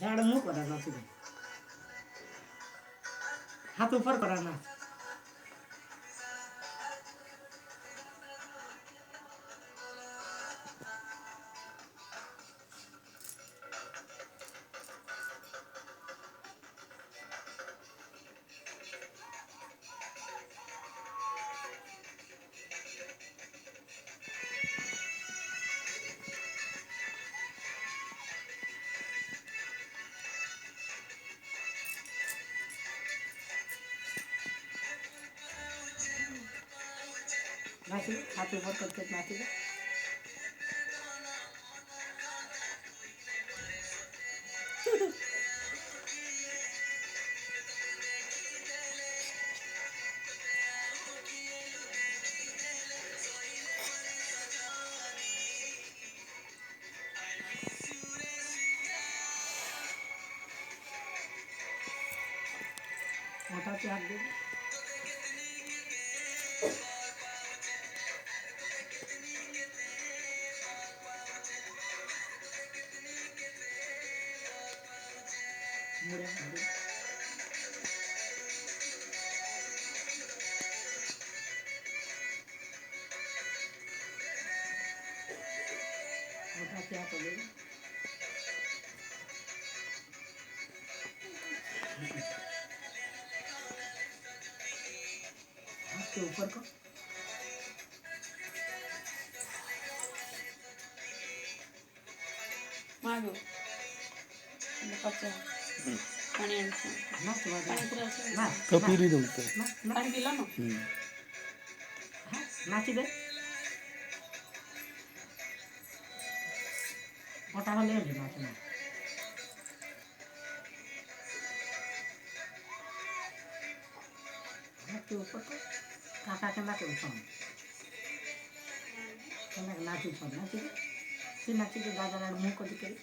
झाड़ मुंह करा नाच दे हाथ ऊपर करा नाच नाच हाथ ऊपर करके नाच दे मोटा से हाथ दे मुड़े मुड़े मोटा से हाथ दे हाथ के ऊपर को मागो पच्चा पानी आणतो नाच पाणी तर असं नाच कपिली तुमचं पाणी पिला ना नाच दे मोटा वाले ले नाच ना हाथ के ऊपर को काका के नाच ऊपर केना नाच ऊपर नाच दे ती नाच दे दादा मुंह को दिखे